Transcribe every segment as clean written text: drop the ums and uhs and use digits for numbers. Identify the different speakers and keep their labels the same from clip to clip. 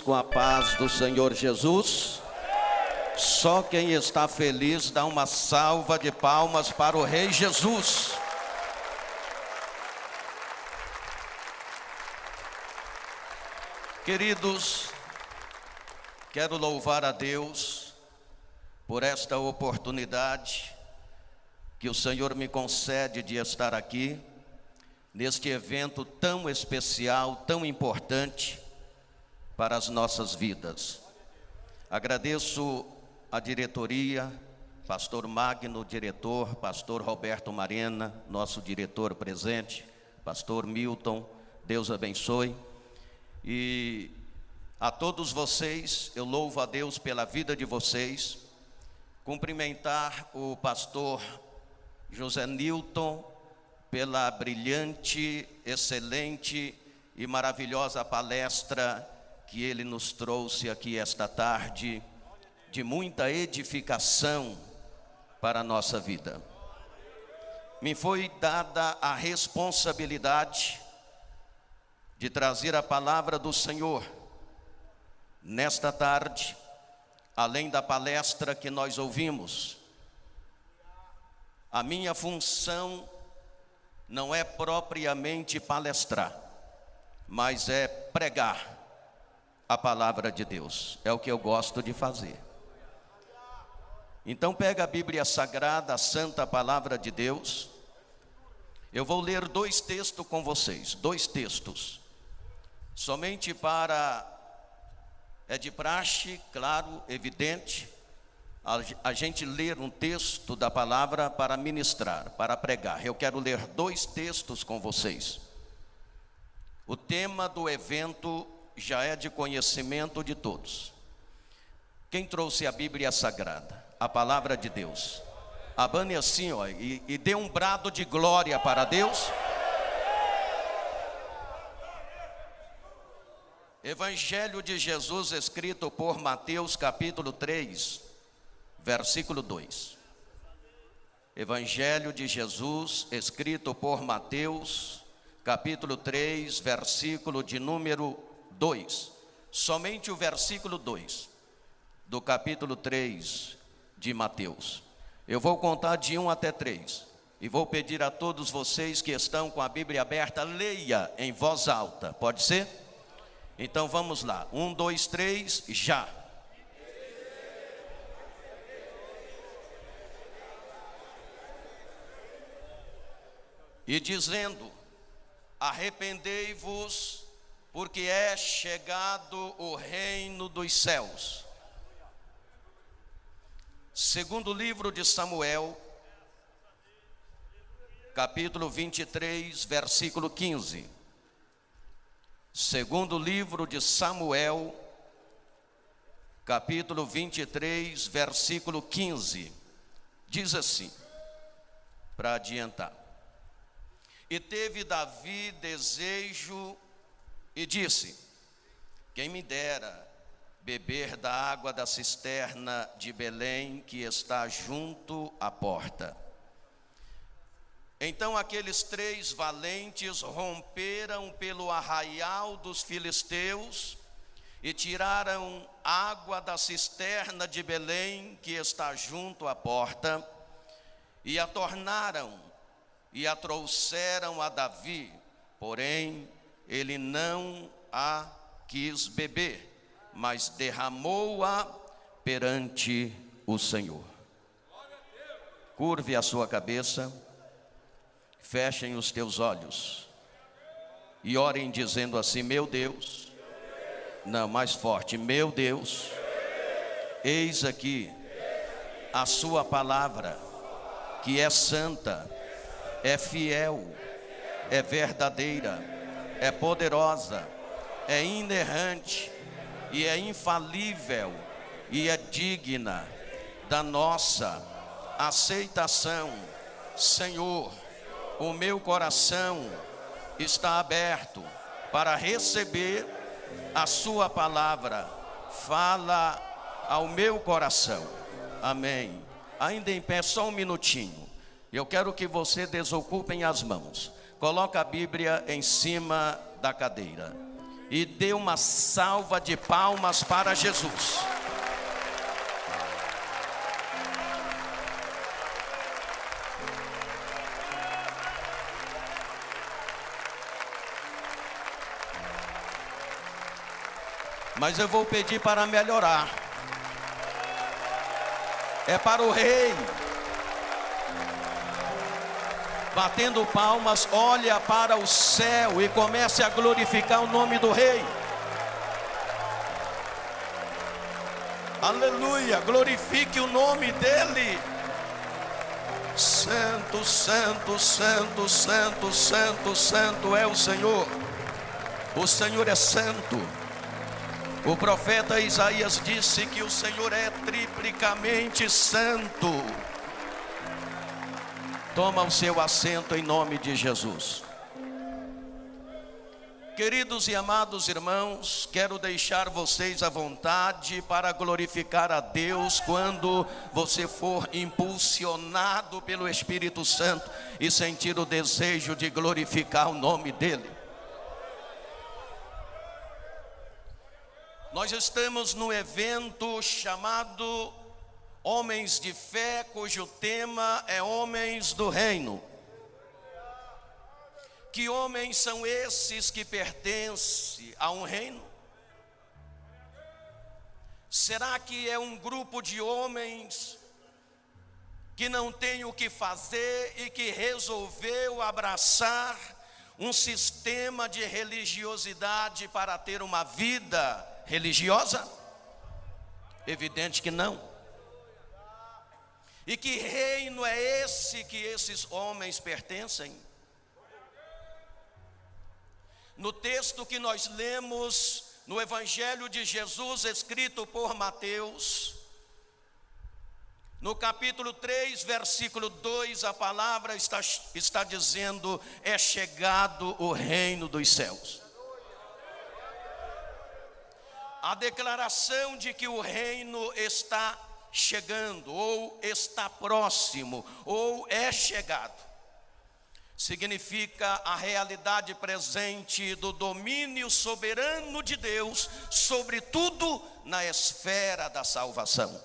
Speaker 1: Com a paz do Senhor Jesus. Só quem está feliz dá uma salva de palmas para o Rei Jesus. Queridos, quero louvar a Deus por esta oportunidade que o Senhor me concede de estar aqui neste evento tão especial, tão importante para as nossas vidas. Agradeço a diretoria, pastor Magno, diretor, pastor Roberto Marena, nosso diretor presente, pastor Milton, Deus abençoe. E a todos vocês, eu louvo a Deus pela vida de vocês. Cumprimentar o pastor José Nilton pela brilhante, excelente e maravilhosa palestra que ele nos trouxe aqui esta tarde, de muita edificação para a nossa vida. Me foi dada a responsabilidade de trazer a palavra do Senhor nesta tarde, além da palestra que nós ouvimos. A minha função não é propriamente palestrar, mas é pregar a palavra de Deus. É o que eu gosto de fazer. Então pega a Bíblia Sagrada, a Santa Palavra de Deus. Eu vou ler dois textos com vocês, dois textos. Somente para, é de praxe, claro, evidente, a gente ler um texto da palavra para ministrar, para pregar. Eu quero ler dois textos com vocês. O tema do evento já é de conhecimento de todos. Quem trouxe a Bíblia Sagrada, a palavra de Deus, abane assim, ó, e dê um brado de glória para Deus. Evangelho de Jesus, escrito por Mateus, capítulo 3, versículo 2. Evangelho de Jesus, escrito por Mateus, capítulo 3, versículo de número 2. Somente o versículo 2 do capítulo 3 de Mateus. Eu vou contar de 1 até 3 e vou pedir a todos vocês que estão com a Bíblia aberta, leia em voz alta, pode ser? Então vamos lá, 1, 2, 3, já. E dizendo: arrependei-vos, porque é chegado o reino dos céus. Segundo livro de Samuel, capítulo 23, versículo 15. Segundo livro de Samuel, capítulo 23, versículo 15. Diz assim, para adiantar: e teve Davi desejo e disse: quem me dera beber da água da cisterna de Belém, que está junto à porta. Então aqueles 3 valentes romperam pelo arraial dos filisteus e tiraram água da cisterna de Belém, que está junto à porta, e a tornaram e a trouxeram a Davi, porém ele não a quis beber, mas derramou-a perante o Senhor. Curve a sua cabeça, fechem os teus olhos e orem dizendo assim: meu Deus, não, mais forte, meu Deus, eis aqui a sua palavra, que é santa, é fiel, é verdadeira, é poderosa, é inerrante e é infalível e é digna da nossa aceitação. Senhor, o meu coração está aberto para receber a sua palavra. Fala ao meu coração. Amém. Ainda em pé, só um minutinho. Eu quero que você desocupem as mãos. Coloca a Bíblia em cima da cadeira. e dê uma salva de palmas para Jesus. Mas eu vou pedir para melhorar. É para o rei. Batendo palmas, olha para o céu e comece a glorificar o nome do rei. Aleluia, glorifique o nome dele. Santo, santo, santo, santo, santo, santo é o Senhor. O Senhor é santo. O profeta Isaías disse que o Senhor é triplicamente santo. Toma o seu assento em nome de Jesus. Queridos e amados irmãos, quero deixar vocês à vontade para glorificar a Deus quando você for impulsionado pelo Espírito Santo e sentir o desejo de glorificar o nome dele. Nós estamos no evento chamado Homens de Fé, cujo tema é Homens do Reino. Que homens são esses que pertencem a um reino? Será que é um grupo de homens que não tem o que fazer e que resolveu abraçar um sistema de religiosidade para ter uma vida religiosa? Evidente que não. E que reino é esse que esses homens pertencem? No texto que nós lemos no Evangelho de Jesus, escrito por Mateus, no capítulo 3, versículo 2, a palavra está dizendo: é chegado o reino dos céus. A declaração de que o reino está chegando, ou está próximo, ou é chegado, significa a realidade presente do domínio soberano de Deus sobre tudo na esfera da salvação.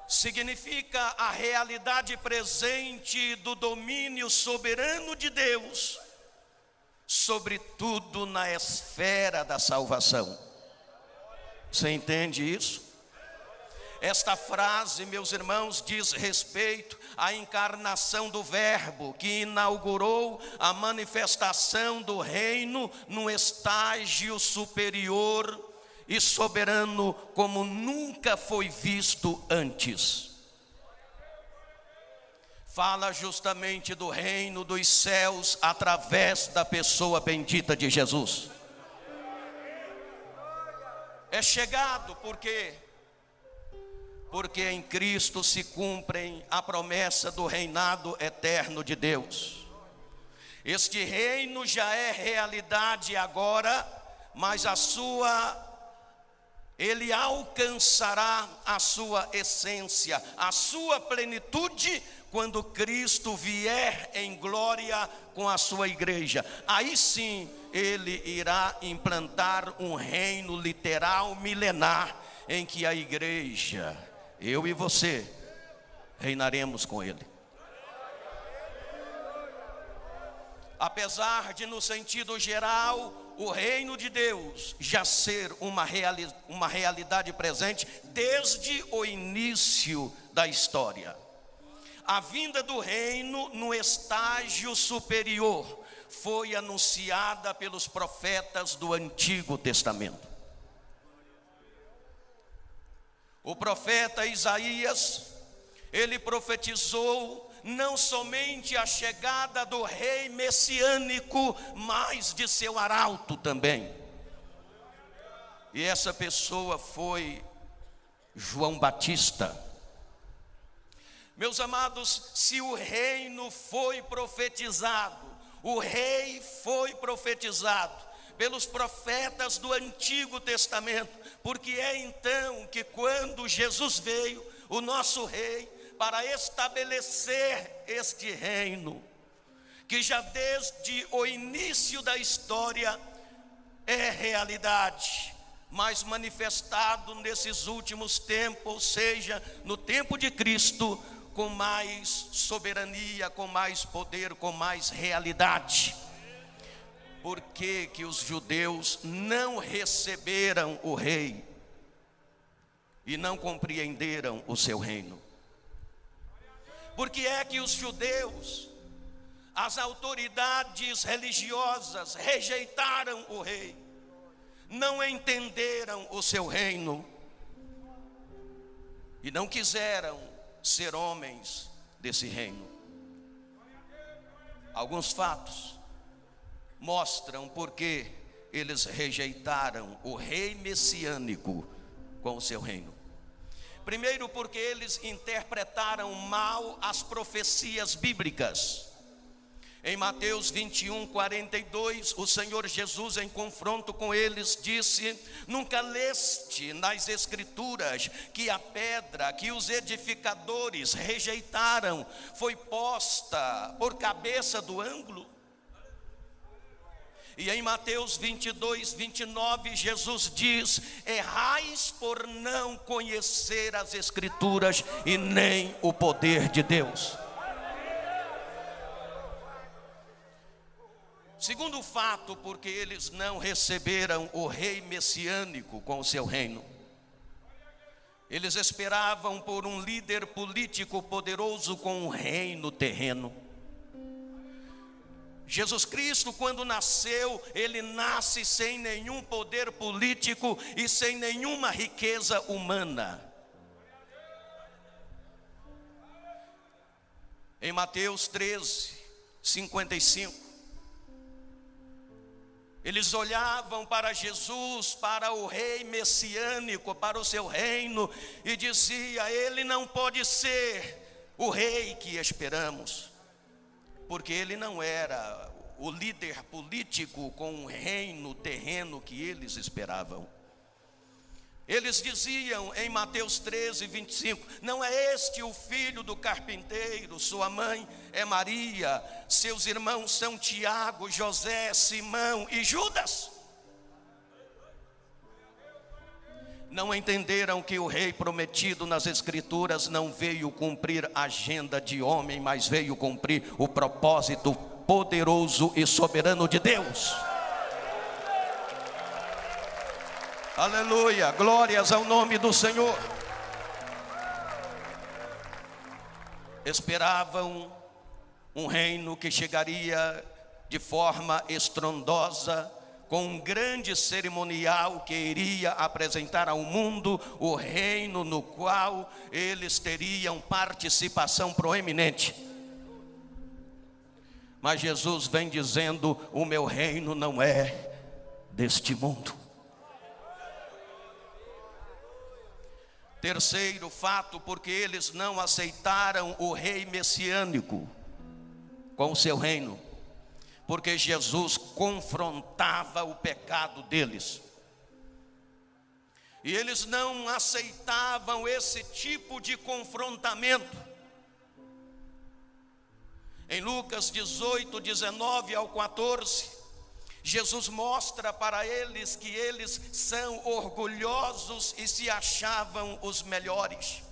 Speaker 1: Significa a realidade presente do domínio soberano de Deus sobre tudo na esfera da salvação. Você entende isso? Esta frase, meus irmãos, diz respeito à encarnação do Verbo, que inaugurou a manifestação do reino num estágio superior e soberano como nunca foi visto antes. Fala justamente do reino dos céus através da pessoa bendita de Jesus. É chegado porque em Cristo se cumprem a promessa do reinado eterno de Deus. Este reino já é realidade agora, mas ele alcançará a sua essência, a sua plenitude, quando Cristo vier em glória com a sua igreja. Aí sim, ele irá implantar um reino literal milenar, em que a igreja, eu e você, reinaremos com ele. Apesar de, no sentido geral, o reino de Deus já ser uma realidade presente desde o início da história, a vinda do reino no estágio superior foi anunciada pelos profetas do Antigo Testamento. O profeta Isaías, ele profetizou não somente a chegada do rei messiânico, mas de seu arauto também. E essa pessoa foi João Batista. Meus amados, se o reino foi profetizado, o rei foi profetizado pelos profetas do Antigo Testamento, porque é então que, quando Jesus veio, o nosso rei, para estabelecer este reino, que já desde o início da história é realidade, mas manifestado nesses últimos tempos, ou seja, no tempo de Cristo, com mais soberania, com mais poder, com mais realidade. Por que que os judeus não receberam o rei e não compreenderam o seu reino? Por que é que os judeus, as autoridades religiosas, rejeitaram o rei, não entenderam o seu reino e não quiseram ser homens desse reino? Alguns fatos mostram porque eles rejeitaram o rei messiânico com o seu reino. Primeiro, porque eles interpretaram mal as profecias bíblicas. Em Mateus 21:42, o Senhor Jesus, em confronto com eles, disse: nunca leste nas Escrituras que a pedra que os edificadores rejeitaram foi posta por cabeça do ângulo? E em Mateus 22:29, Jesus diz: errais por não conhecer as Escrituras e nem o poder de Deus. Segundo fato, porque eles não receberam o rei messiânico com o seu reino. Eles esperavam por um líder político poderoso com um reino terreno. Jesus Cristo, quando nasceu, ele nasce sem nenhum poder político e sem nenhuma riqueza humana. Em Mateus 13:55, eles olhavam para Jesus, para o rei messiânico, para o seu reino, e dizia: ele não pode ser o rei que esperamos, porque ele não era o líder político com o reino terreno que eles esperavam. Eles diziam em Mateus 13:25: não é este o filho do carpinteiro? Sua mãe é Maria, seus irmãos são Tiago, José, Simão e Judas. Não entenderam que o rei prometido nas Escrituras não veio cumprir a agenda de homem, mas veio cumprir o propósito poderoso e soberano de Deus. Aleluia, glórias ao nome do Senhor. Esperavam um reino que chegaria de forma estrondosa, com um grande cerimonial que iria apresentar ao mundo o reino no qual eles teriam participação proeminente. Mas Jesus vem dizendo: o meu reino não é deste mundo. Terceiro fato, porque eles não aceitaram o rei messiânico com o seu reino, porque Jesus confrontava o pecado deles, e eles não aceitavam esse tipo de confrontamento. Em Lucas 18:19-14, Jesus mostra para eles que eles são orgulhosos e se achavam os melhores.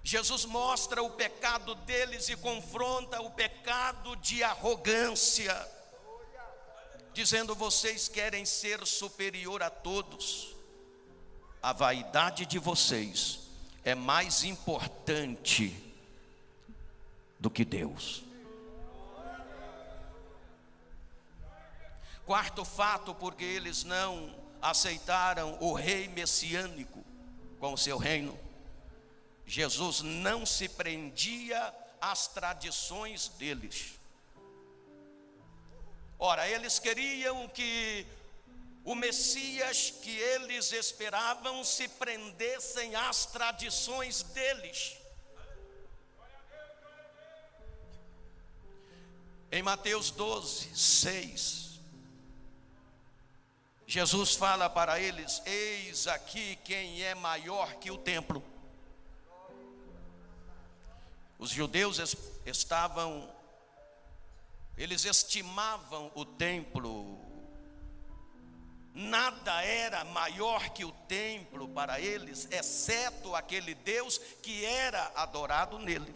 Speaker 1: Jesus mostra o pecado deles e confronta o pecado de arrogância, dizendo: vocês querem ser superior a todos. A vaidade de vocês é mais importante do que Deus. Quarto fato, porque eles não aceitaram o rei messiânico com o seu reino. Jesus não se prendia às tradições deles. Ora, eles queriam que o Messias que eles esperavam se prendessem às tradições deles. Em Mateus 12:6, Jesus fala para eles: eis aqui quem é maior que o templo. Os judeus estavam Eles estimavam o templo, nada era maior que o templo para eles, exceto aquele Deus que era adorado nele.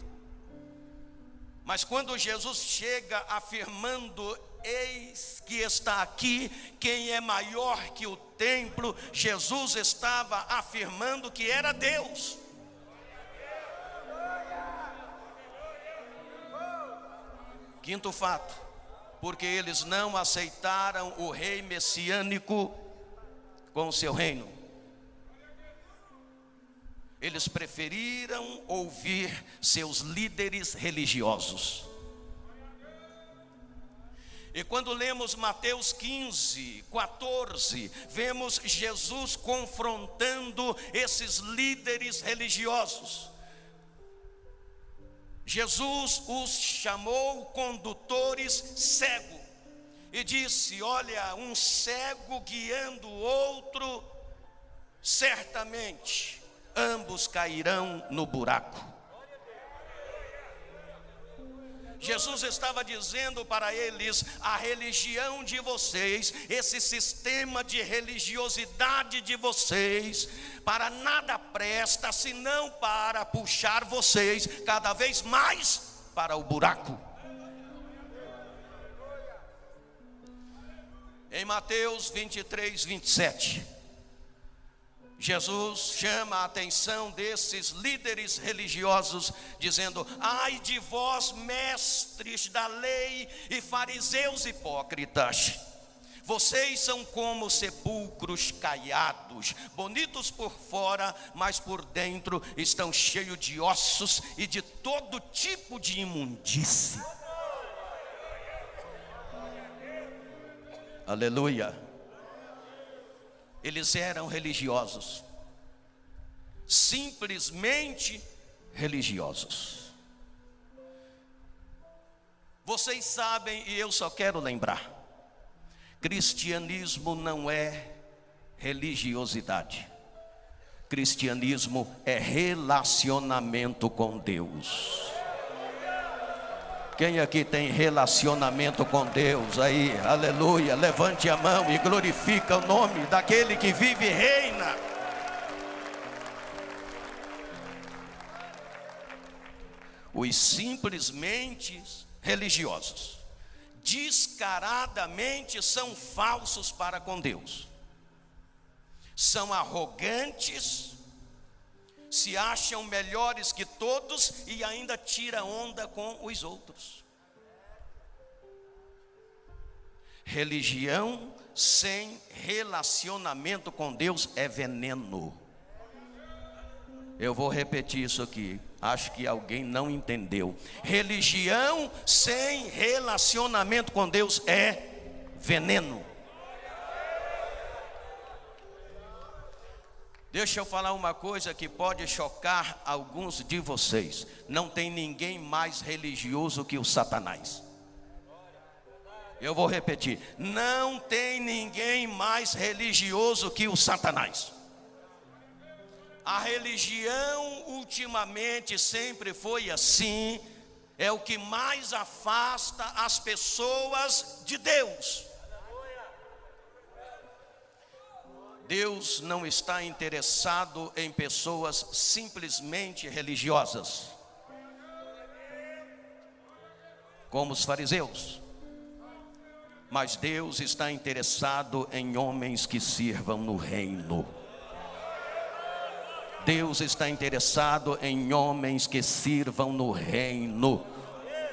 Speaker 1: Mas quando Jesus chega afirmando: eis que está aqui quem é maior que o templo, Jesus estava afirmando que era Deus. Quinto fato: porque eles não aceitaram o rei messiânico com o seu reino. Eles preferiram ouvir seus líderes religiosos. E quando lemos Mateus 15, 14, vemos Jesus confrontando esses líderes religiosos. Jesus os chamou condutores cegos e disse: olha, um cego guiando o outro, certamente ambos cairão no buraco. Jesus estava dizendo para eles: a religião de vocês, esse sistema de religiosidade de vocês, para nada presta, senão para puxar vocês cada vez mais para o buraco. Em Mateus 23, 27, Jesus chama a atenção desses líderes religiosos, dizendo: ai de vós, mestres da lei e fariseus hipócritas, vocês são como sepulcros caiados, bonitos por fora, mas por dentro estão cheios de ossos e de todo tipo de imundície. Aleluia. Eles eram religiosos, simplesmente religiosos. Vocês sabem, e eu só quero lembrar: cristianismo não é religiosidade. Cristianismo é relacionamento com Deus. Quem aqui tem relacionamento com Deus aí? Aleluia, levante a mão e glorifica o nome daquele que vive e reina. Os simplesmente religiosos descaradamente são falsos para com Deus, são arrogantes, se acham melhores que todos e ainda tira onda com os outros. Religião sem relacionamento com Deus é veneno. Eu vou repetir isso aqui, acho que alguém não entendeu. Religião sem relacionamento com Deus é veneno. Deixa eu falar uma coisa que pode chocar alguns de vocês: não tem ninguém mais religioso que o Satanás. Eu vou repetir: não tem ninguém mais religioso que o Satanás. A religião ultimamente sempre foi assim, é o que mais afasta as pessoas de Deus. Deus não está interessado em pessoas simplesmente religiosas, como os fariseus. Mas Deus está interessado em homens que sirvam no reino. Deus está interessado em homens que sirvam no reino.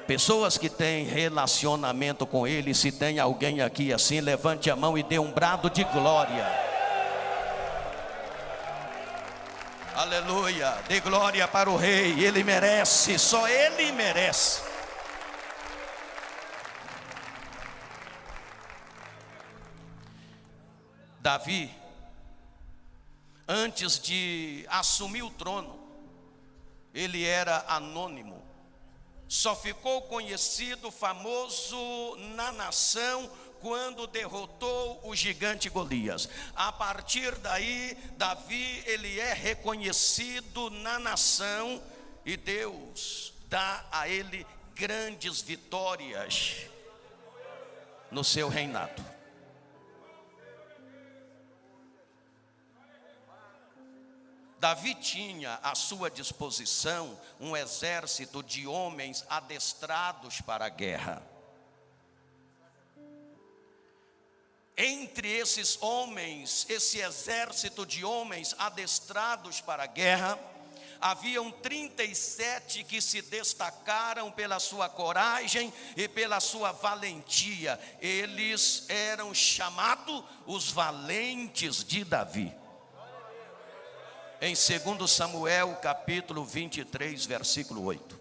Speaker 1: Pessoas que têm relacionamento com Ele. Se tem alguém aqui assim, levante a mão e dê um brado de glória. Aleluia, dê glória para o rei, ele merece, só ele merece. Davi, antes de assumir o trono, ele era anônimo, só ficou conhecido, famoso na nação quando derrotou o gigante Golias. A partir daí, Davi, ele é reconhecido na nação e Deus dá a ele grandes vitórias. no seu reinado. Davi tinha à sua disposição um exército de homens adestrados para a guerra. Entre esses homens, esse exército de homens adestrados para a guerra, haviam 37 que se destacaram pela sua coragem e pela sua valentia. Eles eram chamados os valentes de Davi. Em 2 Samuel capítulo 23, versículo 8.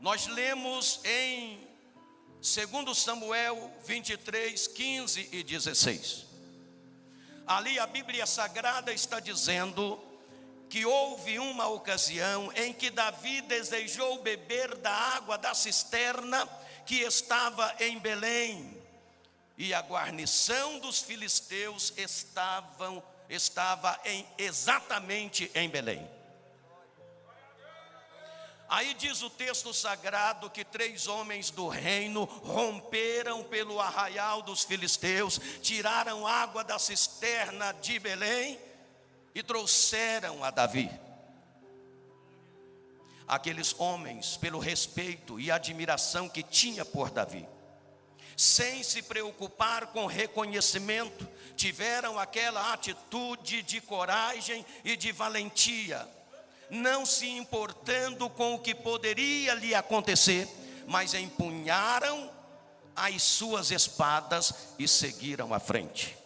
Speaker 1: Nós lemos em 2 Samuel 23, 15 e 16. Ali a Bíblia Sagrada está dizendo que houve uma ocasião em que Davi desejou beber da água da cisterna que estava em Belém. E a guarnição dos filisteus estava exatamente em Belém. Aí diz o texto sagrado que 3 homens do reino romperam pelo arraial dos filisteus, tiraram água da cisterna de Belém e trouxeram a Davi. Aqueles homens, pelo respeito e admiração que tinha por Davi, sem se preocupar com reconhecimento, tiveram aquela atitude de coragem e de valentia, não se importando com o que poderia lhe acontecer, mas empunharam as suas espadas e seguiram à frente,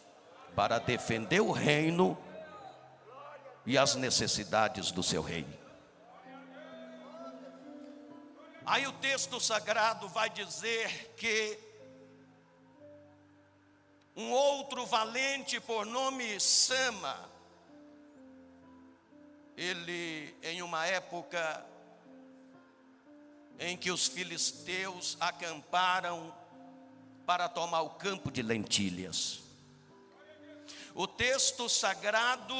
Speaker 1: para defender o reino e as necessidades do seu rei. Aí o texto sagrado vai dizer que um outro valente por nome Sama, ele, em uma época em que os filisteus acamparam para tomar o campo de lentilhas, o texto sagrado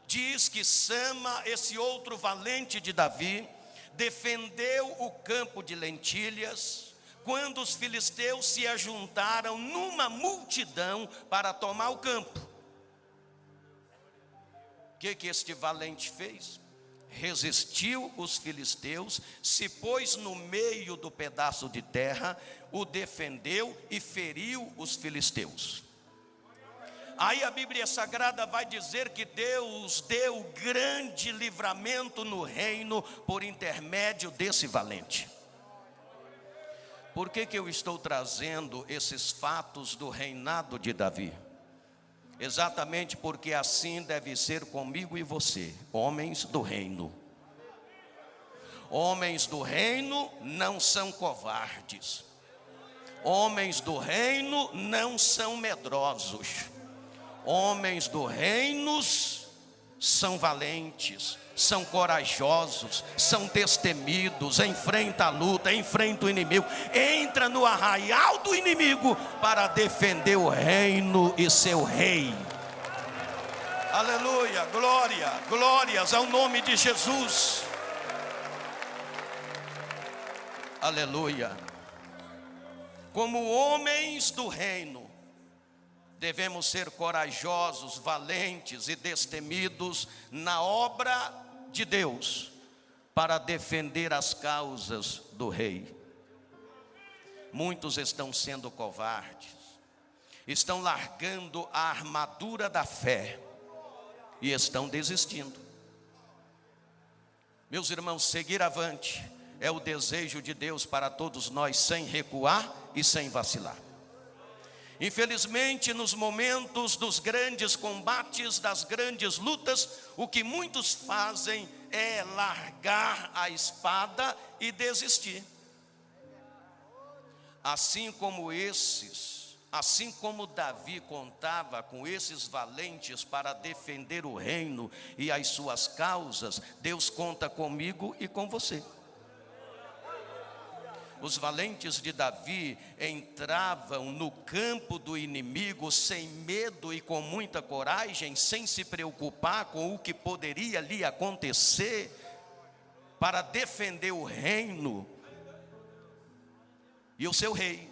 Speaker 1: diz que Sama, esse outro valente de Davi, defendeu o campo de lentilhas quando os filisteus se ajuntaram numa multidão para tomar o campo. O que este valente fez? Resistiu os filisteus, se pôs no meio do pedaço de terra, o defendeu e feriu os filisteus. Aí a Bíblia Sagrada vai dizer que Deus deu grande livramento no reino por intermédio desse valente. Por que eu estou trazendo esses fatos do reinado de Davi? Exatamente porque assim deve ser comigo e você, homens do reino. Homens do reino não são covardes. Homens do reino não são medrosos. Homens do reino são valentes, são corajosos, são destemidos, enfrenta a luta, enfrenta o inimigo, entra no arraial do inimigo para defender o reino e seu rei. Aleluia, glória, glórias ao nome de Jesus. Aleluia. Como homens do reino, devemos ser corajosos, valentes e destemidos na obra de Deus, para defender as causas do rei. Muitos estão sendo covardes, estão largando a armadura da fé e estão desistindo. Meus irmãos, seguir avante é o desejo de Deus para todos nós, sem recuar e sem vacilar. Infelizmente, nos momentos dos grandes combates, das grandes lutas, o que muitos fazem é largar a espada e desistir. Assim como Davi contava com esses valentes para defender o reino e as suas causas, Deus conta comigo e com você. Os valentes de Davi entravam no campo do inimigo sem medo e com muita coragem, sem se preocupar com o que poderia lhe acontecer, para defender o reino e o seu rei.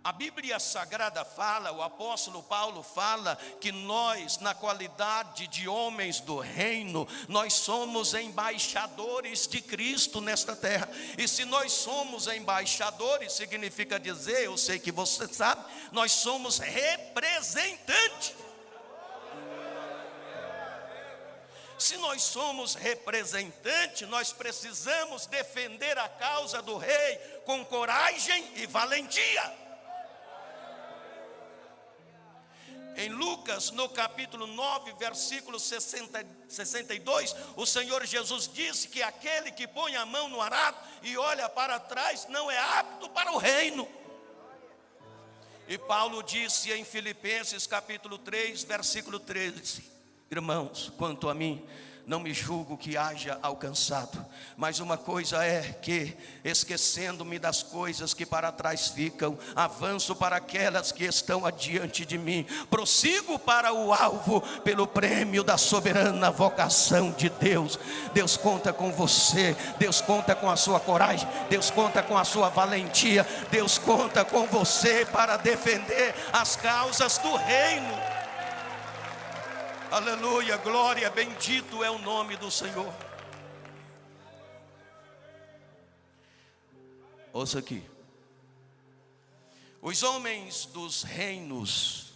Speaker 1: A Bíblia Sagrada fala, o apóstolo Paulo fala que nós, na qualidade de homens do reino, nós somos embaixadores de Cristo nesta terra. E se nós somos embaixadores, significa dizer, eu sei que você sabe, nós somos representantes. Se nós somos representantes, nós precisamos defender a causa do rei com coragem e valentia. Em Lucas, no capítulo 9, versículo 62, o Senhor Jesus disse que aquele que põe a mão no arado e olha para trás não é apto para o reino. E Paulo disse em Filipenses capítulo 3, versículo 13: irmãos, quanto a mim, não me julgo que haja alcançado, mas uma coisa é que, esquecendo-me das coisas que para trás ficam, avanço para aquelas que estão adiante de mim, prossigo para o alvo, pelo prêmio da soberana vocação de Deus. Deus conta com você, Deus conta com a sua coragem, Deus conta com a sua valentia, Deus conta com você para defender as causas do reino. Aleluia, glória, bendito é o nome do Senhor. Ouça aqui. Os homens dos reinos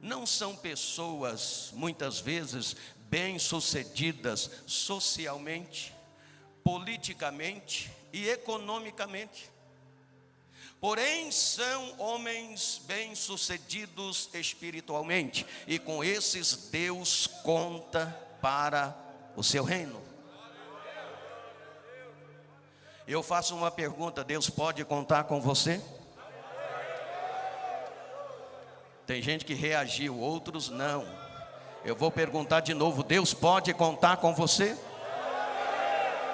Speaker 1: não são pessoas, muitas vezes, bem-sucedidas socialmente, politicamente e economicamente. Porém, são homens bem-sucedidos espiritualmente, e com esses Deus conta para o seu reino. Eu faço uma pergunta: Deus pode contar com você? Tem gente que reagiu, outros não. Eu vou perguntar de novo: Deus pode contar com você?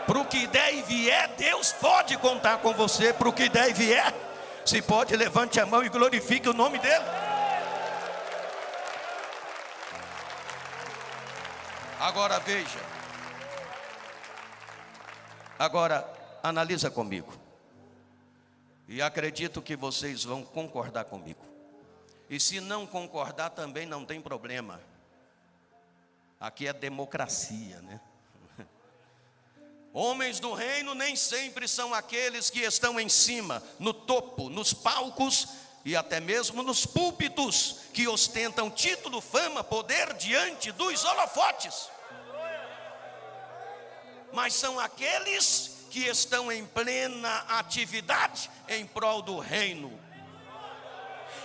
Speaker 1: Para o que der e vier, Deus pode contar com você. Para o que der e vier, se pode, levante a mão e glorifique o nome dele. Agora veja. Agora analisa comigo. E acredito que vocês vão concordar comigo. E se não concordar também não tem problema. Aqui é democracia, né? Homens do reino nem sempre são aqueles que estão em cima, no topo, nos palcos e até mesmo nos púlpitos, que ostentam título, fama, poder diante dos holofotes. Mas são aqueles que estão em plena atividade em prol do reino.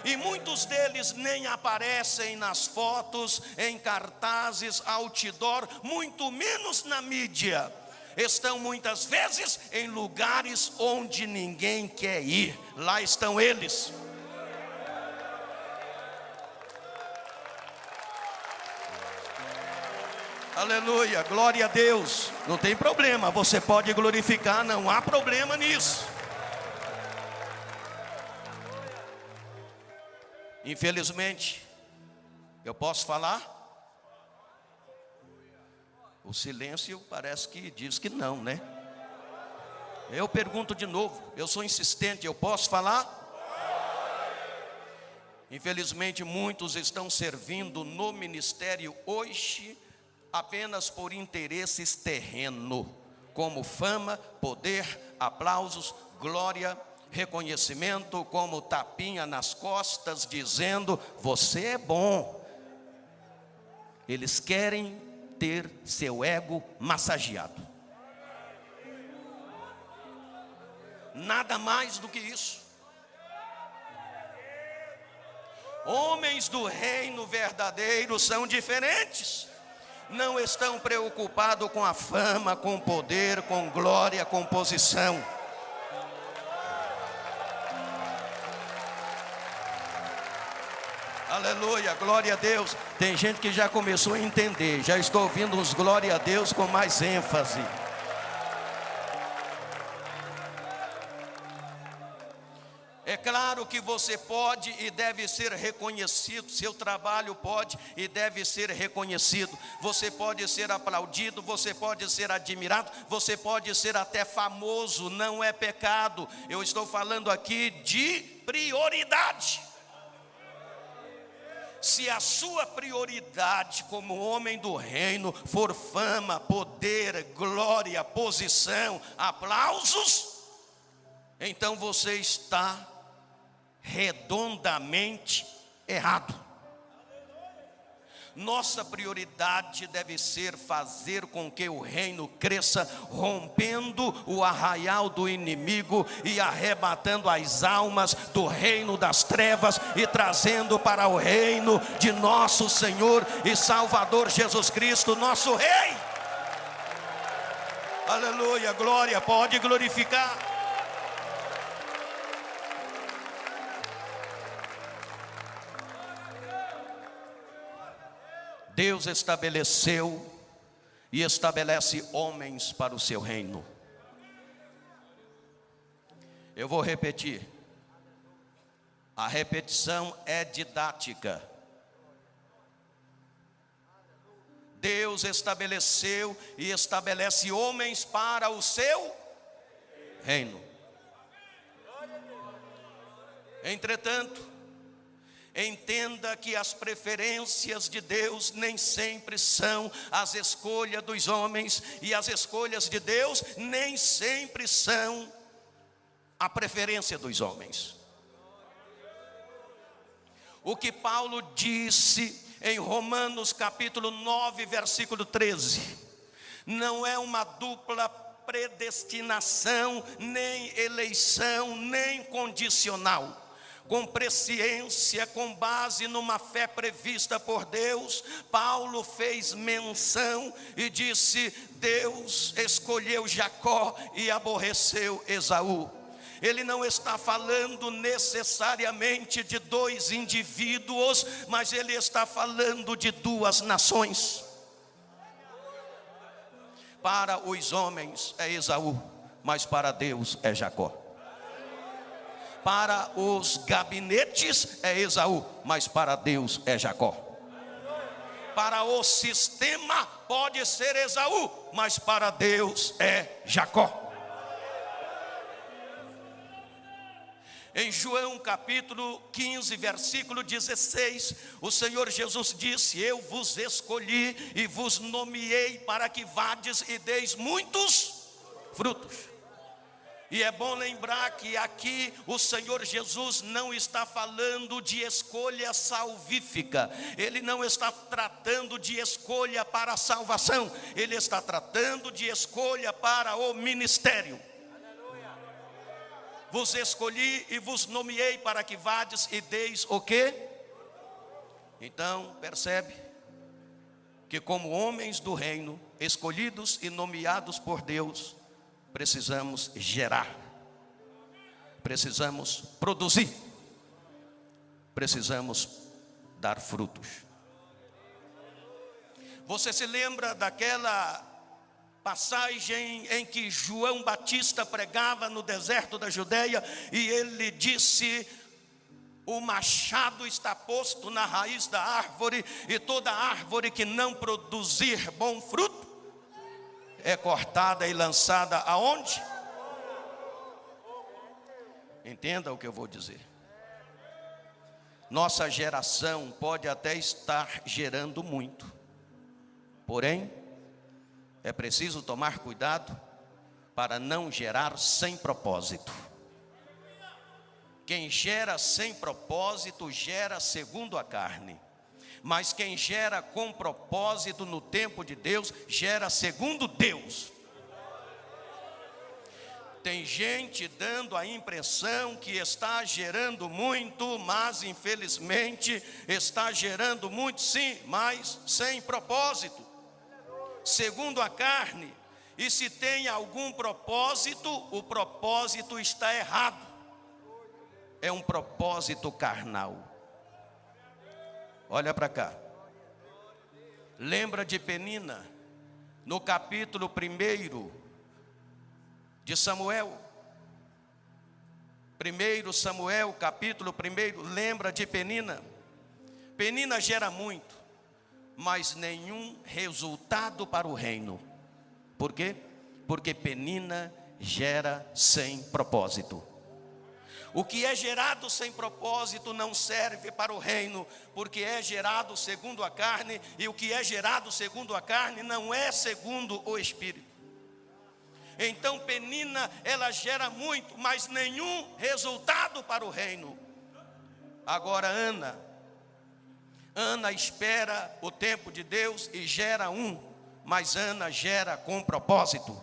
Speaker 1: E muitos deles nem aparecem nas fotos, em cartazes, outdoor, muito menos na mídia. Estão muitas vezes em lugares onde ninguém quer ir. Lá estão eles. Aleluia, glória a Deus. Não tem problema, você pode glorificar, não há problema nisso. Infelizmente, eu posso falar? O silêncio parece que diz que não, né? Eu pergunto de novo, eu sou insistente, eu posso falar? Infelizmente, muitos estão servindo no ministério hoje apenas por interesses terrenos, como fama, poder, aplausos, glória, reconhecimento, como tapinha nas costas, dizendo: você é bom. Eles querem ter seu ego massageado. Nada mais do que isso. Homens do reino verdadeiro são diferentes. Não estão preocupados com a fama, com poder, com glória, com posição. Aleluia, glória a Deus. Tem gente que já começou a entender. Já estou ouvindo uns glória a Deus com mais ênfase. É claro Claro que você pode e deve ser reconhecido, seu trabalho pode e deve ser reconhecido, você pode ser aplaudido, você pode ser admirado, você pode ser até famoso, não é pecado. Eu estou falando aqui de prioridade. Se a sua prioridade como homem do reino for fama, poder, glória, posição, aplausos, então você está redondamente errado. Nossa prioridade deve ser fazer com que o reino cresça, rompendo o arraial do inimigo e arrebatando as almas do reino das trevas e trazendo para o reino de nosso Senhor e Salvador Jesus Cristo, nosso Rei. Aleluia, glória, pode glorificar. Deus estabeleceu e estabelece homens para o seu reino. Eu vou repetir. A repetição é didática. Deus estabeleceu e estabelece homens para o seu reino. Entretanto, entenda que as preferências de Deus nem sempre são as escolhas dos homens, e as escolhas de Deus nem sempre são a preferência dos homens. O que Paulo disse em Romanos capítulo 9, versículo 13, não é uma dupla predestinação, nem eleição, nem condicional. Com presciência, com base numa fé prevista por Deus, Paulo fez menção e disse: Deus escolheu Jacó e aborreceu Esaú. Ele não está falando necessariamente de dois indivíduos, mas ele está falando de duas nações. Para os homens é Esaú, mas para Deus é Jacó. Para os gabinetes é Esaú, mas para Deus é Jacó. Para o sistema pode ser Esaú, mas para Deus é Jacó. Em João capítulo 15, versículo 16, o Senhor Jesus disse: eu vos escolhi e vos nomeei para que vades e deis muitos frutos. E é bom lembrar que aqui o Senhor Jesus não está falando de escolha salvífica. Ele não está tratando de escolha para a salvação. Ele está tratando de escolha para o ministério. Vos escolhi e vos nomeei para que vades e deis o quê? Então, percebe que como homens do reino, escolhidos e nomeados por Deus, precisamos gerar, precisamos produzir, precisamos dar frutos. Você se lembra daquela passagem em que João Batista pregava no deserto da Judeia e ele disse: o machado está posto na raiz da árvore, e toda árvore que não produzir bom fruto é cortada e lançada aonde? Entenda o que eu vou dizer. Nossa geração pode até estar gerando muito, porém, é preciso tomar cuidado para não gerar sem propósito. Quem gera sem propósito, gera segundo a carne. Mas quem gera com propósito no tempo de Deus, gera segundo Deus. Tem gente dando a impressão que está gerando muito, mas infelizmente está gerando muito sim, mas sem propósito. Segundo a carne. E se tem algum propósito, o propósito está errado. É um propósito carnal. Olha para cá. Lembra de Penina, no capítulo 1 de Samuel. 1 Samuel, capítulo 1, lembra de Penina? Penina gera muito, mas nenhum resultado para o reino. Por quê? Porque Penina gera sem propósito. O que é gerado sem propósito não serve para o reino, porque é gerado segundo a carne, e o que é gerado segundo a carne não é segundo o Espírito. Então Penina, ela gera muito, mas nenhum resultado para o reino. Agora Ana espera o tempo de Deus e gera mas Ana gera com propósito.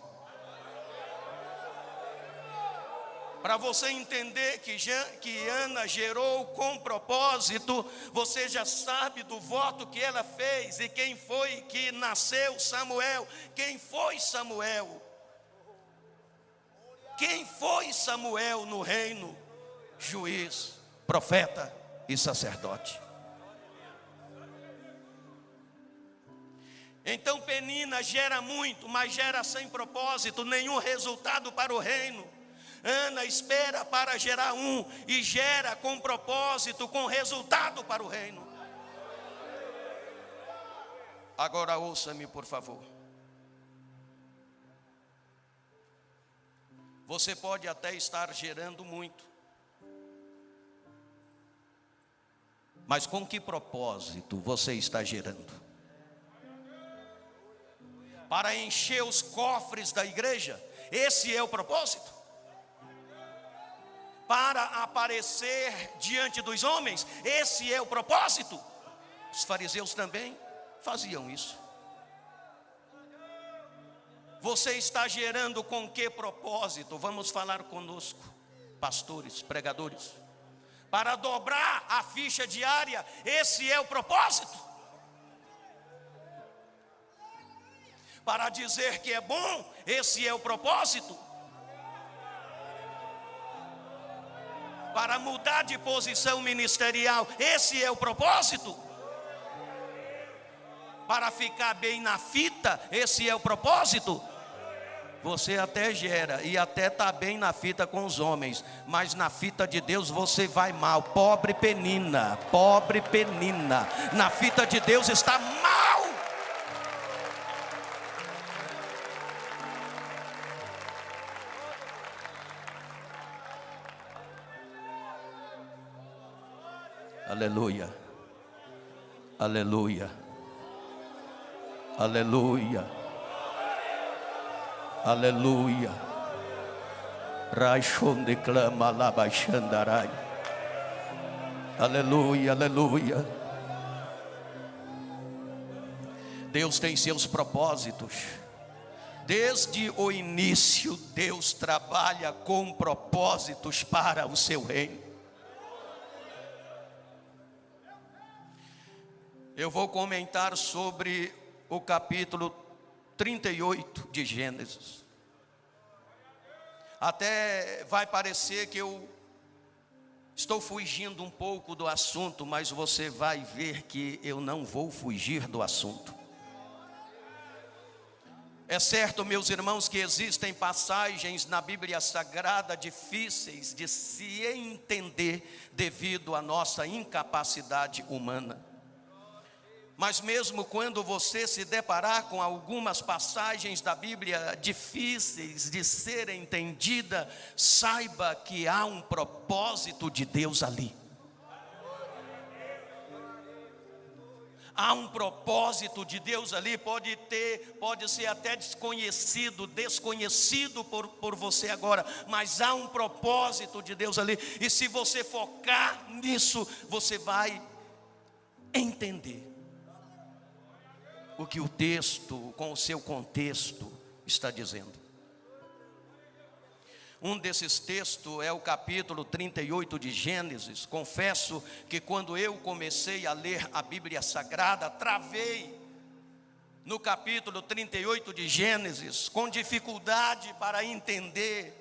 Speaker 1: Para você entender que Ana gerou com propósito, você já sabe do voto que ela fez e quem foi que nasceu Samuel. Quem foi Samuel? Quem foi Samuel no reino? Juiz, profeta e sacerdote. Então Penina gera muito, mas gera sem propósito, nenhum resultado para o reino. Ana espera para gerar e gera com propósito, com resultado para o reino. Agora ouça-me, por favor. Você pode até estar gerando muito, mas com que propósito você está gerando? Para encher os cofres da igreja? Esse é o propósito? Para aparecer diante dos homens? Esse é o propósito? Os fariseus também faziam isso. Você está gerando com que propósito? Vamos falar conosco, pastores, pregadores. Para dobrar a ficha diária, esse é o propósito? Para dizer que é bom, esse é o propósito? Para mudar de posição ministerial, esse é o propósito? Para ficar bem na fita, esse é o propósito? Você até gera e até está bem na fita com os homens, mas na fita de Deus você vai mal. Pobre Penina, na fita de Deus está mal. Aleluia, aleluia, aleluia. Aleluia. Raishon declama lá baixandarai. Aleluia, aleluia. Deus tem seus propósitos. Desde o início, Deus trabalha com propósitos para o seu reino. Eu vou comentar sobre o capítulo 38 de Gênesis. Até vai parecer que eu estou fugindo um pouco do assunto, mas você vai ver que eu não vou fugir do assunto. É certo, meus irmãos, que existem passagens na Bíblia Sagrada difíceis de se entender devido à nossa incapacidade humana. Mas mesmo quando você se deparar com algumas passagens da Bíblia difíceis de ser entendida, saiba que há um propósito de Deus ali. Há um propósito de Deus ali, pode ser até desconhecido por você agora, mas há um propósito de Deus ali, e se você focar nisso, você vai entender o que o texto, com o seu contexto, está dizendo. Um desses textos é o capítulo 38 de Gênesis. Confesso que quando eu comecei a ler a Bíblia Sagrada, travei no capítulo 38 de Gênesis, com dificuldade para entender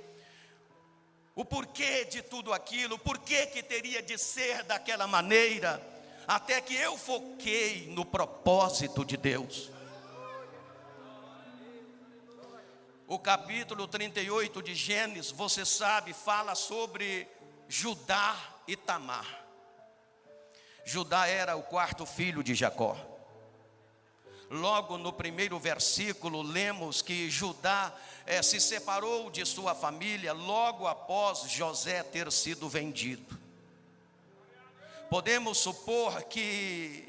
Speaker 1: o porquê de tudo aquilo, porquê que teria de ser daquela maneira, até que eu foquei no propósito de Deus. O capítulo 38 de Gênesis, você sabe, fala sobre Judá e Tamar. Judá era o quarto filho de Jacó. Logo no primeiro versículo lemos que Judá se separou de sua família logo após José ter sido vendido. Podemos supor que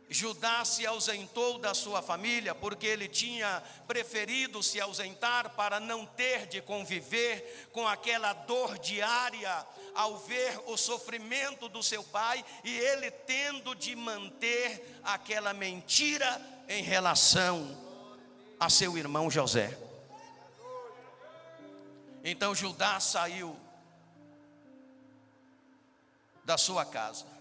Speaker 1: Judá se ausentou da sua família porque ele tinha preferido se ausentar para não ter de conviver com aquela dor diária ao ver o sofrimento do seu pai e ele tendo de manter aquela mentira em relação a seu irmão José. Então Judá saiu da sua casa.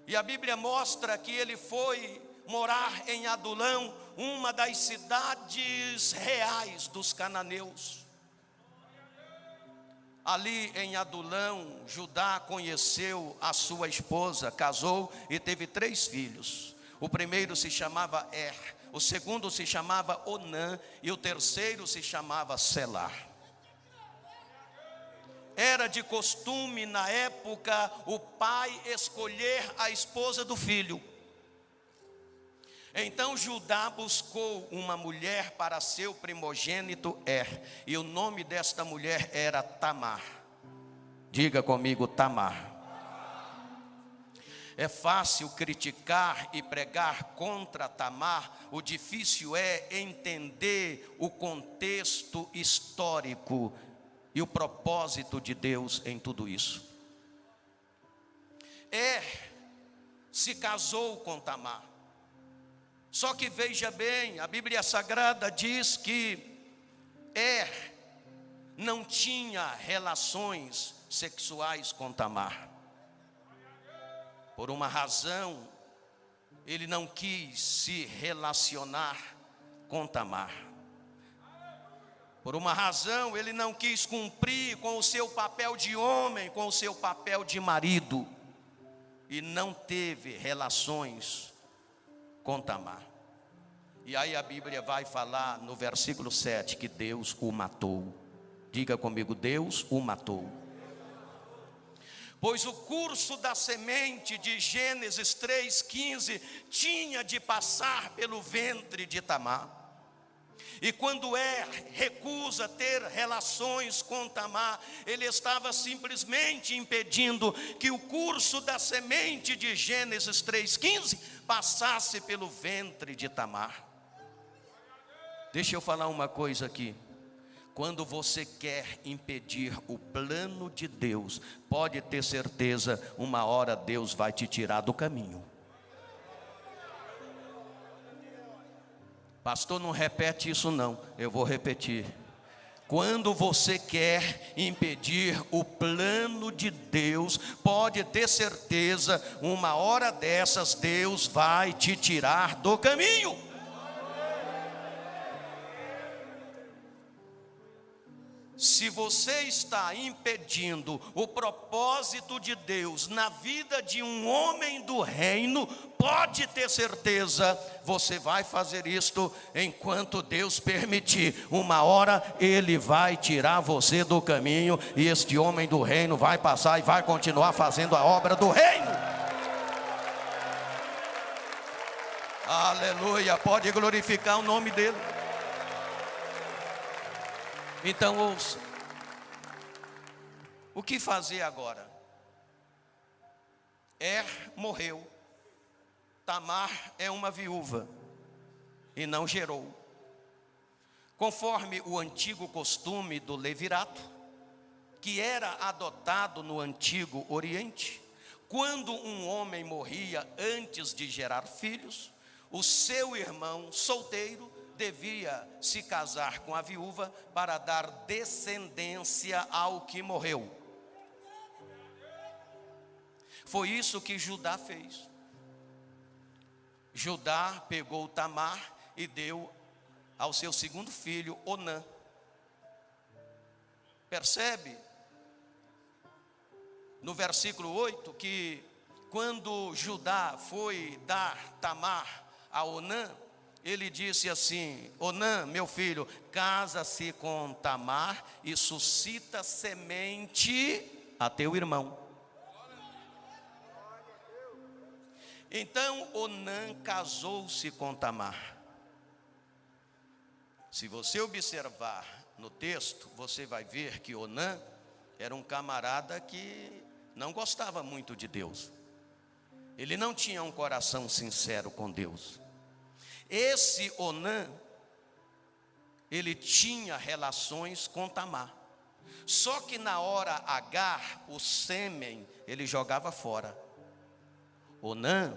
Speaker 1: E a Bíblia mostra que ele foi morar em Adulão, uma das cidades reais dos cananeus. Ali em Adulão, Judá conheceu a sua esposa, casou e teve 3 filhos. O primeiro se chamava Er, o segundo se chamava Onã e o terceiro se chamava Selá. Era de costume na época o pai escolher a esposa do filho. Então Judá buscou uma mulher para seu primogênito Er, e o nome desta mulher era Tamar. Diga comigo, Tamar. É fácil criticar e pregar contra Tamar, o difícil é entender o contexto histórico e o propósito de Deus em tudo isso. Se casou com Tamar. Só que veja bem, a Bíblia Sagrada diz que não tinha relações sexuais com Tamar. Por uma razão, ele não quis se relacionar com Tamar. Por uma razão, ele não quis cumprir com o seu papel de homem, com o seu papel de marido. E não teve relações com Tamar. E aí a Bíblia vai falar no versículo 7 que Deus o matou. Diga comigo, Deus o matou. Pois o curso da semente de Gênesis 3,15 tinha de passar pelo ventre de Tamar. E quando recusa ter relações com Tamar, ele estava simplesmente impedindo que o curso da semente de Gênesis 3,15 passasse pelo ventre de Tamar. Deixa eu falar uma coisa aqui. Quando você quer impedir o plano de Deus, pode ter certeza, uma hora Deus vai te tirar do caminho. Pastor, não repete isso não, eu vou repetir. Quando você quer impedir o plano de Deus, pode ter certeza, uma hora dessas Deus vai te tirar do caminho. Se você está impedindo o propósito de Deus na vida de um homem do reino, pode ter certeza, você vai fazer isto enquanto Deus permitir. Uma hora Ele vai tirar você do caminho e este homem do reino vai passar e vai continuar fazendo a obra do reino. Aleluia, pode glorificar o nome dele. Então ouça, o que fazer agora? Morreu, Tamar é uma viúva e não gerou. Conforme o antigo costume do levirato, que era adotado no Antigo Oriente, quando um homem morria antes de gerar filhos, o seu irmão solteiro devia se casar com a viúva para dar descendência ao que morreu. Foi isso que Judá fez. Judá pegou Tamar e deu ao seu segundo filho, Onã. Percebe? No versículo 8, que quando Judá foi dar Tamar a Onã, ele disse assim: Onã, meu filho, casa-se com Tamar e suscita semente a teu irmão. Então Onã casou-se com Tamar. Se você observar no texto, você vai ver que Onã era um camarada que não gostava muito de Deus. Ele não tinha um coração sincero com Deus. Esse Onã, ele tinha relações com Tamar. Só que na hora H, o sêmen, ele jogava fora. Onã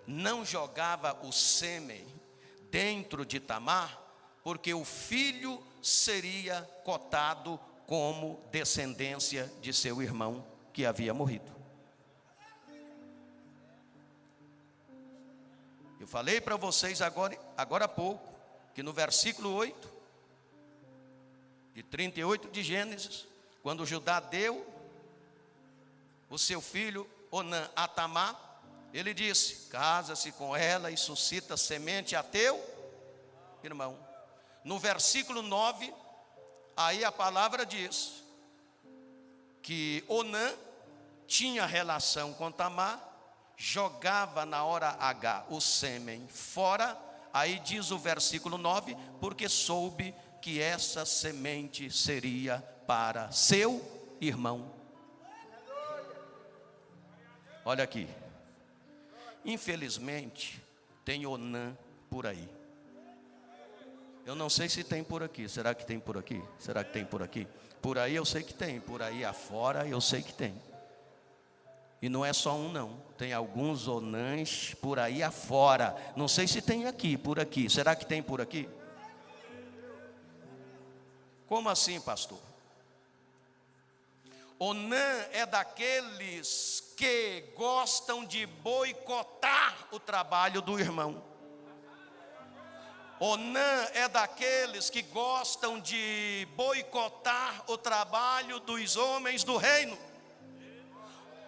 Speaker 1: não jogava o sêmen dentro de Tamar, porque o filho seria cotado como descendência de seu irmão que havia morrido. Eu falei para vocês agora há pouco, que no versículo 8, de 38 de Gênesis, quando Judá deu o seu filho Onã a Tamar, ele disse: casa-se com ela e suscita semente a teu irmão. No versículo 9, aí a palavra diz que Onã tinha relação com Tamar, jogava na hora H o sêmen fora. Aí diz o versículo 9, porque soube que essa semente seria para seu irmão. Olha aqui, infelizmente tem Onã por aí. Eu não sei se tem por aqui. Será que tem por aqui? Será que tem por aqui? Por aí eu sei que tem, por aí afora eu sei que tem. E não é só um não, tem alguns Onãs por aí afora. Não sei se tem aqui, por aqui. Será que tem por aqui? Como assim, pastor? Onã é daqueles que gostam de boicotar o trabalho do irmão. Onã é daqueles que gostam de boicotar o trabalho dos homens do reino.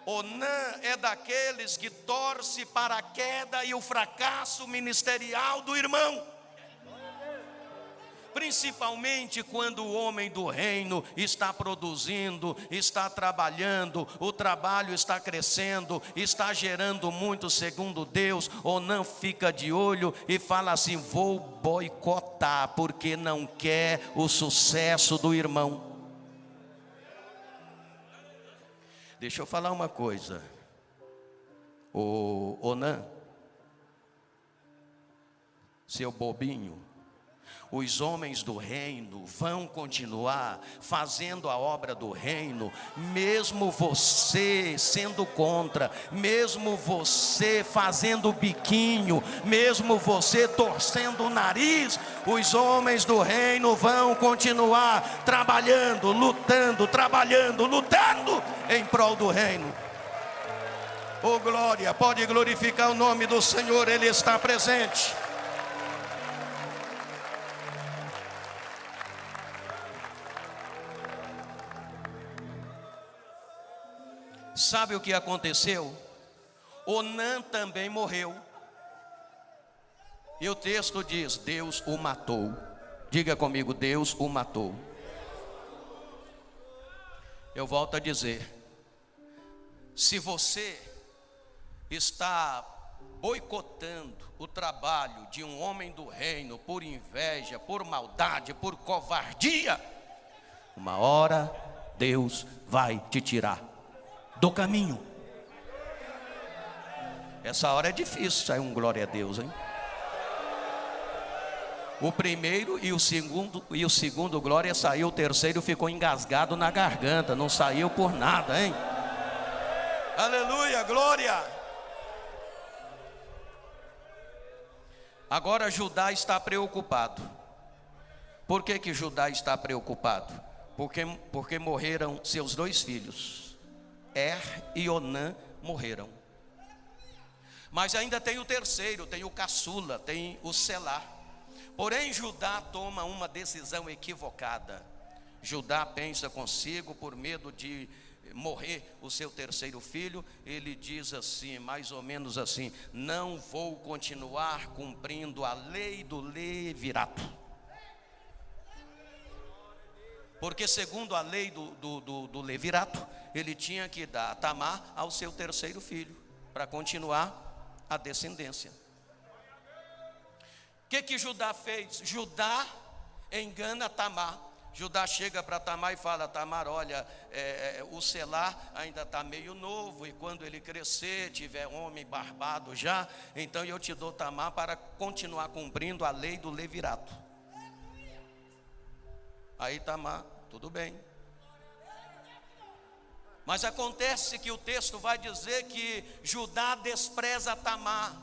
Speaker 1: Onã é daqueles que torce para a queda e o fracasso ministerial do irmão. Principalmente quando o homem do reino está produzindo, está trabalhando, o trabalho está crescendo, está gerando muito segundo Deus. Onã fica de olho e fala assim: vou boicotar, porque não quer o sucesso do irmão. Deixa eu falar uma coisa. O Onã, seu bobinho, os homens do reino vão continuar fazendo a obra do reino, mesmo você sendo contra, mesmo você fazendo biquinho, mesmo você torcendo o nariz. Os homens do reino vão continuar trabalhando, lutando, trabalhando, lutando em prol do reino. Oh glória, pode glorificar o nome do Senhor, Ele está presente. Sabe o que aconteceu? Onã também morreu. E o texto diz: Deus o matou. Diga comigo: Deus o matou. Eu volto a dizer: se você está boicotando o trabalho de um homem do reino por inveja, por maldade, por covardia, uma hora Deus vai te tirar do caminho. Essa hora é difícil sair um glória a Deus, hein? O primeiro e o segundo glória saiu, o terceiro ficou engasgado na garganta, não saiu por nada, hein? Aleluia, glória. Agora Judá está preocupado. Por que Judá está preocupado? Porque morreram seus dois filhos. E Onã morreram. Mas ainda tem o terceiro, tem o caçula, tem o Selá. Porém Judá toma uma decisão equivocada. Judá pensa consigo, por medo de morrer o seu terceiro filho, ele diz assim, mais ou menos assim: não vou continuar cumprindo a lei do levirato, porque segundo a lei do levirato, ele tinha que dar Tamar ao seu terceiro filho, para continuar a descendência. O que Judá fez? Judá engana Tamar. Judá chega para Tamar e fala: Tamar, olha, o Selá ainda está meio novo, e quando ele crescer, tiver homem barbado já, então eu te dou Tamar para continuar cumprindo a lei do levirato. Aí Tamar, tudo bem. Mas acontece que o texto vai dizer que Judá despreza Tamar.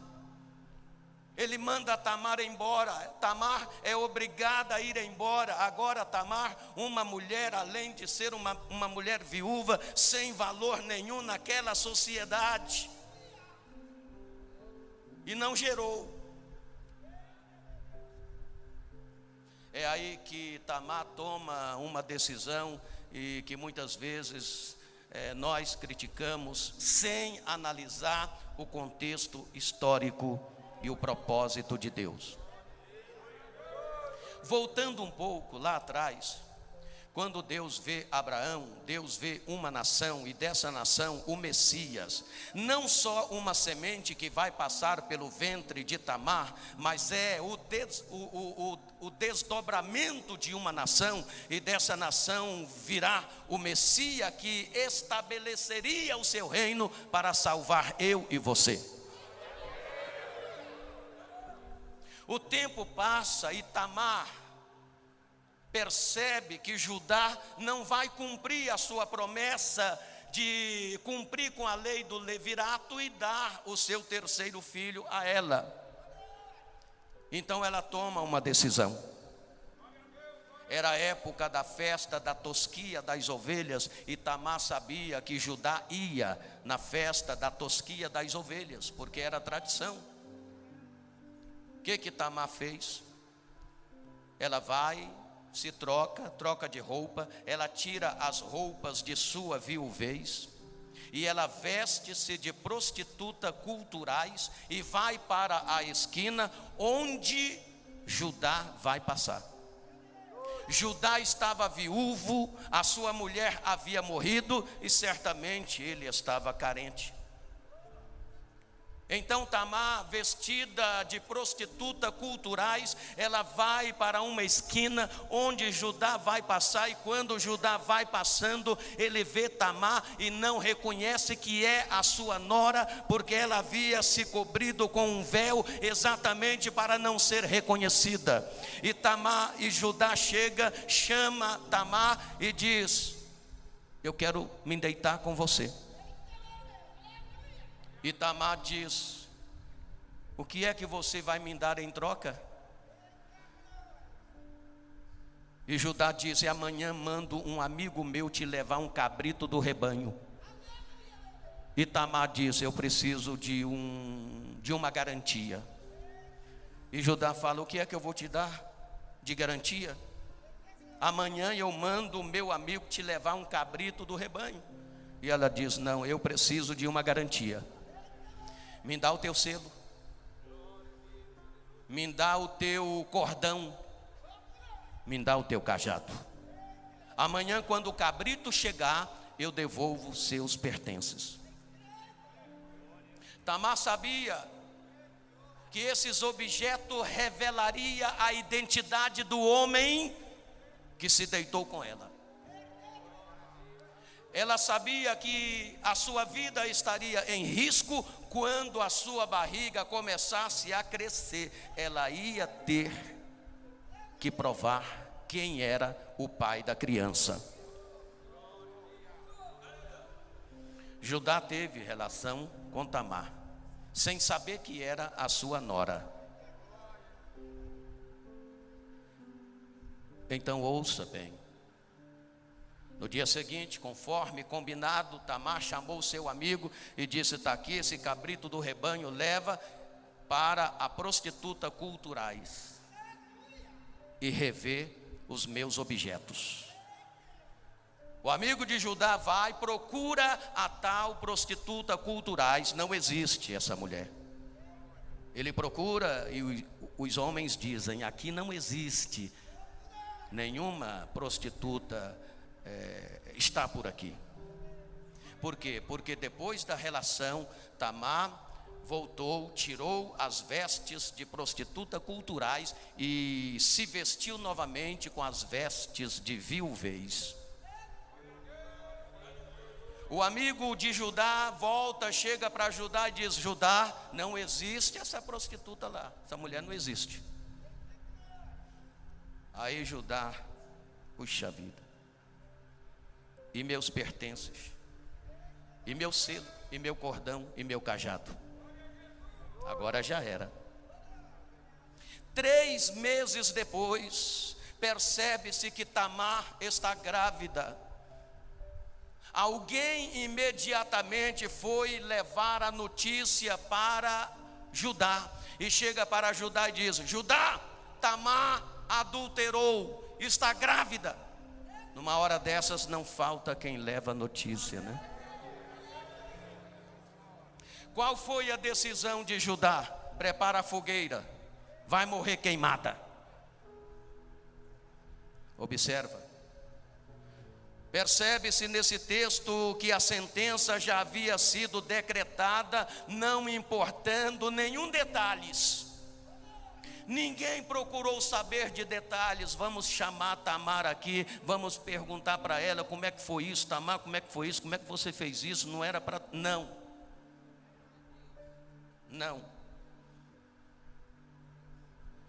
Speaker 1: Ele manda Tamar embora. Tamar é obrigada a ir embora. Agora Tamar, uma mulher, além de ser uma mulher viúva, sem valor nenhum naquela sociedade, e não gerou. É aí que Tamar toma uma decisão, e que muitas vezes nós criticamos sem analisar o contexto histórico e o propósito de Deus. Voltando um pouco lá atrás, quando Deus vê Abraão, Deus vê uma nação, e dessa nação o Messias, não só uma semente que vai passar pelo ventre de Tamar, mas é o desdobramento de uma nação, e dessa nação virá o Messias que estabeleceria o seu reino para salvar eu e você. O tempo passa e Tamar percebe que Judá não vai cumprir a sua promessa de cumprir com a lei do levirato e dar o seu terceiro filho a ela. Então ela toma uma decisão. Era a época da festa da tosquia das ovelhas, e Tamar sabia que Judá ia na festa da tosquia das ovelhas, porque era tradição. O que Tamar fez? Ela vai, se troca de roupa, ela tira as roupas de sua viuvez, e ela veste-se de prostituta culturais, e vai para a esquina onde Judá vai passar. Judá estava viúvo, a sua mulher havia morrido, e certamente ele estava carente. Então Tamar, vestida de prostituta culturais, ela vai para uma esquina onde Judá vai passar, e quando Judá vai passando, ele vê Tamar e não reconhece que é a sua nora, porque ela havia se cobrido com um véu exatamente para não ser reconhecida. E Judá chama Tamar e diz: eu quero me deitar com você. E Tamar diz: o que é que você vai me dar em troca? E Judá diz: amanhã mando um amigo meu te levar um cabrito do rebanho. E Tamar diz: eu preciso de uma garantia. E Judá fala: o que é que eu vou te dar de garantia? Amanhã eu mando o meu amigo te levar um cabrito do rebanho. E ela diz: não, eu preciso de uma garantia. Me dá o teu selo, me dá o teu cordão, me dá o teu cajado. Amanhã, quando o cabrito chegar, eu devolvo seus pertences. Tamar sabia que esses objetos revelariam a identidade do homem que se deitou com ela. Ela sabia que a sua vida estaria em risco quando a sua barriga começasse a crescer. Ela ia ter que provar quem era o pai da criança. Judá teve relação com Tamar, sem saber que era a sua nora. Então ouça bem. No dia seguinte, conforme combinado, Tamar chamou seu amigo e disse: está aqui esse cabrito do rebanho, leva para a prostituta culturais e revê os meus objetos. O amigo de Judá vai, procura a tal prostituta culturais. Não existe essa mulher. Ele procura e os homens dizem: aqui não existe nenhuma prostituta, está por aqui. Por quê? Porque depois da relação, Tamar voltou, tirou as vestes de prostituta culturais e se vestiu novamente com as vestes de viuvez. O amigo de Judá volta, chega para Judá e diz: Judá, não existe essa prostituta lá, essa mulher não existe. Aí Judá: puxa vida, e meus pertences, e meu selo, e meu cordão, e meu cajado? Agora já era. 3 meses depois, percebe-se que Tamar está grávida. Alguém imediatamente foi levar a notícia para Judá, e chega para Judá e diz: Judá, Tamar adulterou, está grávida. Numa hora dessas não falta quem leva a notícia, né? Qual foi a decisão de Judá? Prepara a fogueira, vai morrer queimada. Observa. Percebe-se nesse texto que a sentença já havia sido decretada, não importando nenhum detalhe. Ninguém procurou saber de detalhes. Vamos chamar Tamar aqui, vamos perguntar para ela: como é que foi isso, Tamar? Como é que foi isso? Como é que você fez isso? Não era para... Não.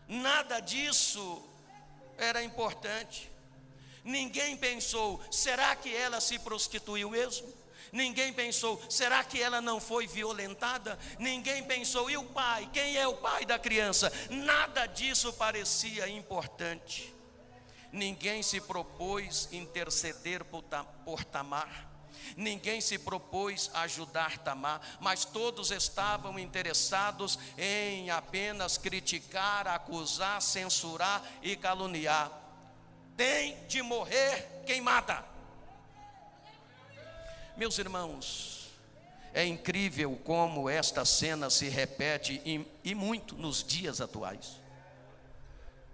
Speaker 1: Nada disso era importante. Ninguém pensou: será que ela se prostituiu mesmo? Ninguém pensou: será que ela não foi violentada? Ninguém pensou: e o pai? Quem é o pai da criança? Nada disso parecia importante. Ninguém se propôs interceder por Tamar. Ninguém se propôs ajudar Tamar, mas todos estavam interessados em apenas criticar, acusar, censurar e caluniar. Tem de morrer queimada. Meus irmãos, é incrível como esta cena se repete e muito nos dias atuais.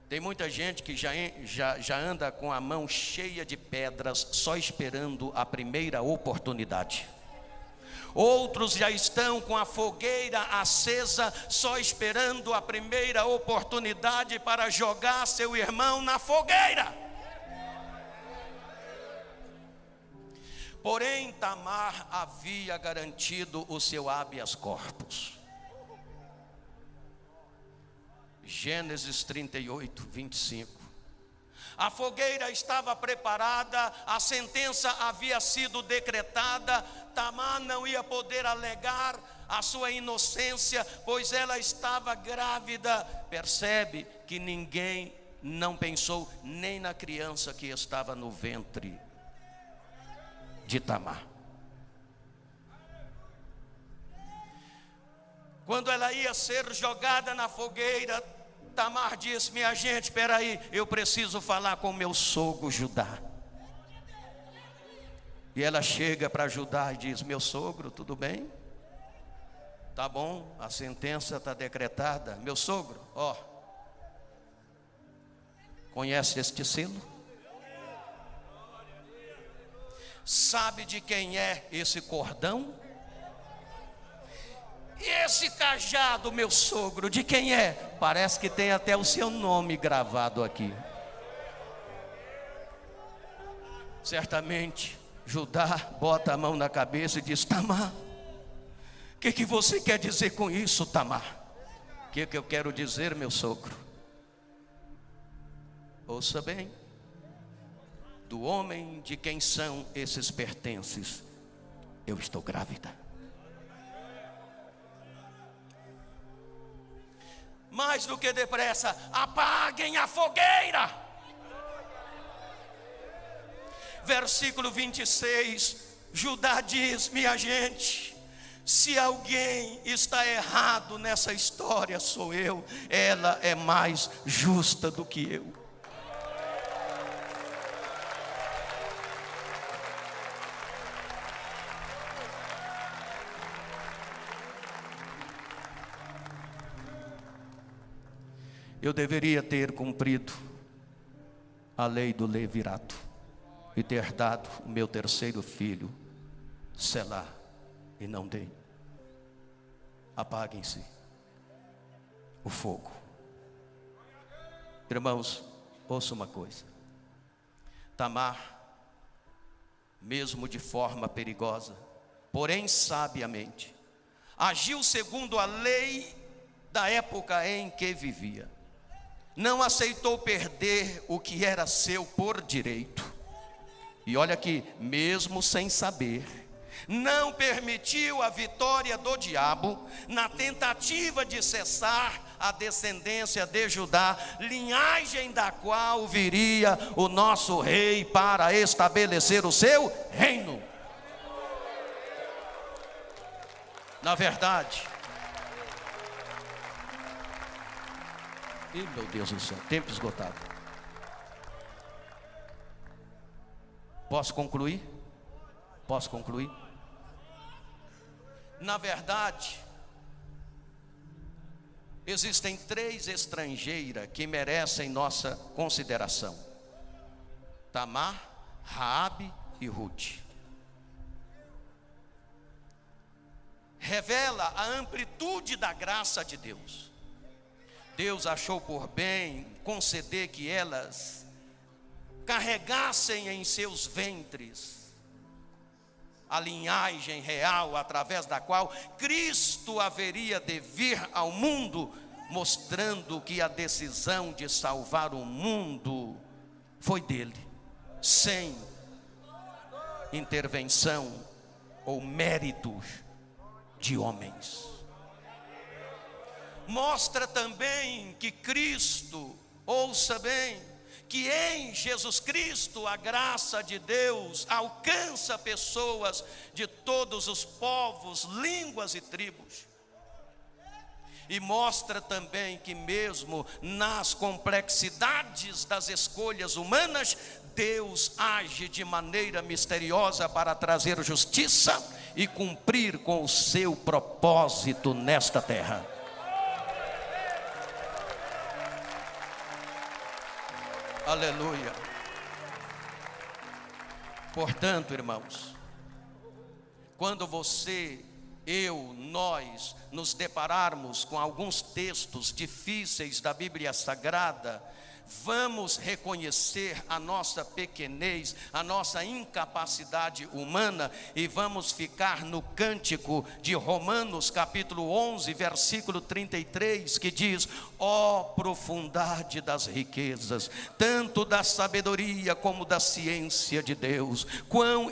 Speaker 1: Tem muita gente que já anda com a mão cheia de pedras, só esperando a primeira oportunidade. Outros já estão com a fogueira acesa, só esperando a primeira oportunidade para jogar seu irmão na fogueira. Porém, Tamar havia garantido o seu habeas corpus. Gênesis 38, 25. A fogueira estava preparada, a sentença havia sido decretada. Tamar não ia poder alegar a sua inocência, pois ela estava grávida. Percebe que ninguém não pensou nem na criança que estava no ventre de Tamar. Quando ela ia ser jogada na fogueira, Tamar disse: minha gente, espera aí, eu preciso falar com meu sogro Judá. E ela chega para Judá e diz: meu sogro, tudo bem? Tá bom, a sentença está decretada. Meu sogro, ó, conhece este selo? Sabe de quem é esse cordão? E esse cajado, meu sogro, de quem é? Parece que tem até o seu nome gravado aqui. Certamente Judá bota a mão na cabeça e diz: Tamar, o que você quer dizer com isso, Tamar? O que eu quero dizer, meu sogro? Ouça bem. Do homem de quem são esses pertences, eu estou grávida. Mais do que depressa, apaguem a fogueira. Versículo 26, Judá diz: minha gente, se alguém está errado nessa história, sou eu. Ela é mais justa do que eu. eu deveria ter cumprido a lei do levirato e ter dado o meu terceiro filho, Selá, e não dei. Apaguem-se o fogo. Irmãos, ouça uma coisa. Tamar, mesmo de forma perigosa, porém sabiamente, agiu segundo a lei da época em que vivia. Não aceitou perder o que era seu por direito. E olha aqui, mesmo sem saber, não permitiu a vitória do diabo na tentativa de cessar a descendência de Judá, linhagem da qual viria o nosso rei para estabelecer o seu reino. Na verdade, meu Deus do céu, tempo esgotado. Posso concluir? Posso concluir? Na verdade, existem 3 estrangeiras que merecem nossa consideração: Tamar, Raabe e Ruth. Revela a amplitude da graça de Deus. Deus achou por bem conceder que elas carregassem em seus ventres a linhagem real através da qual Cristo haveria de vir ao mundo, mostrando que a decisão de salvar o mundo foi dele, sem intervenção ou méritos de homens. Mostra também que Cristo, ouça bem, que em Jesus Cristo a graça de Deus alcança pessoas de todos os povos, línguas e tribos. E mostra também que mesmo nas complexidades das escolhas humanas, Deus age de maneira misteriosa para trazer justiça e cumprir com o seu propósito nesta terra. Aleluia. Portanto, irmãos, quando você, eu, nós nos depararmos com alguns textos difíceis da Bíblia Sagrada, vamos reconhecer a nossa pequenez, a nossa incapacidade humana, e vamos ficar no cântico de Romanos capítulo 11, versículo 33, que diz: ó profundidade das riquezas, tanto da sabedoria como da ciência de Deus, quão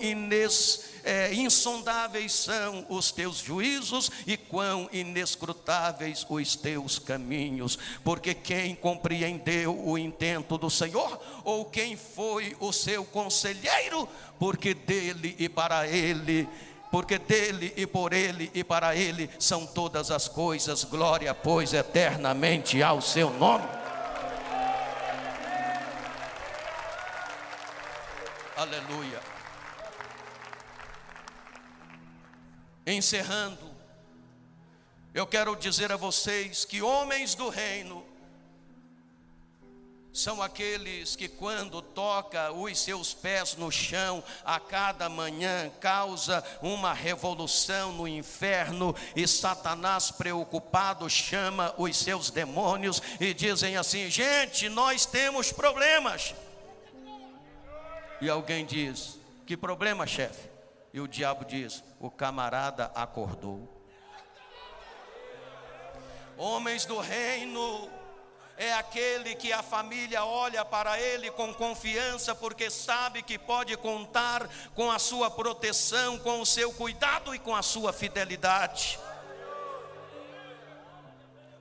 Speaker 1: insondáveis são os teus juízos e quão inescrutáveis os teus caminhos. Porque quem compreendeu o intento do Senhor, ou quem foi o seu conselheiro? Porque dele e para ele, porque dele e por ele e para ele são todas as coisas. Glória, pois, eternamente ao seu nome. Aleluia. Encerrando, eu quero dizer a vocês que homens do reino são aqueles que, quando toca os seus pés no chão a cada manhã, causa uma revolução no inferno, e Satanás, preocupado, chama os seus demônios e dizem assim: gente, nós temos problemas. E alguém diz: que problema, chefe? E o diabo diz: o camarada acordou. Homens do reino é aquele que a família olha para ele com confiança, porque sabe que pode contar com a sua proteção, com o seu cuidado e com a sua fidelidade.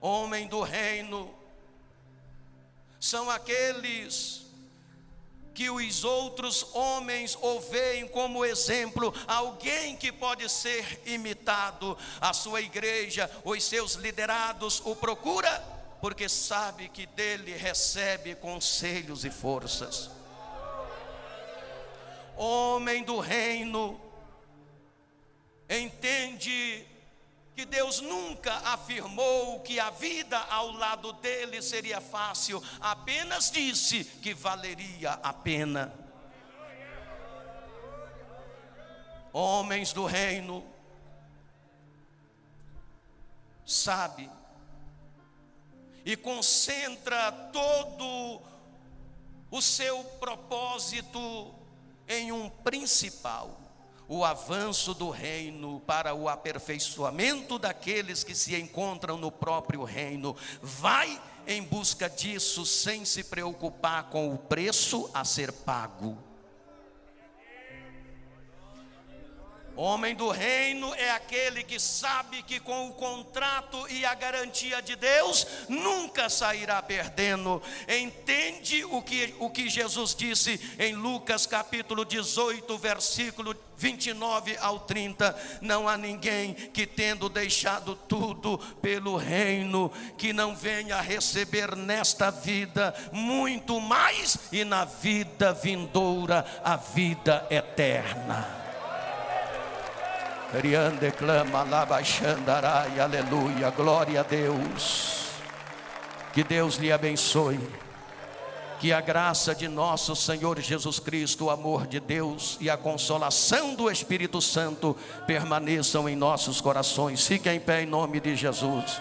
Speaker 1: Homem do reino são aqueles que os outros homens o veem como exemplo, alguém que pode ser imitado. A sua igreja, os seus liderados o procura, porque sabe que dele recebe conselhos e forças. Homem do reino entende que Deus nunca afirmou que a vida ao lado dele seria fácil, apenas disse que valeria a pena. Homens do reino, sabe, e concentra todo o seu propósito em um principal: o avanço do reino para o aperfeiçoamento daqueles que se encontram no próprio reino. Vai em busca disso sem se preocupar com o preço a ser pago. Homem do reino é aquele que sabe que com o contrato e a garantia de Deus nunca sairá perdendo. Entende o que Jesus disse em Lucas capítulo 18, versículo 29 ao 30. Não há ninguém que, tendo deixado tudo pelo reino, que não venha a receber nesta vida muito mais, e na vida vindoura a vida eterna. Declama, aleluia, glória a Deus. Que Deus lhe abençoe. Que a graça de nosso Senhor Jesus Cristo, o amor de Deus e a consolação do Espírito Santo permaneçam em nossos corações. Fique em pé em nome de Jesus.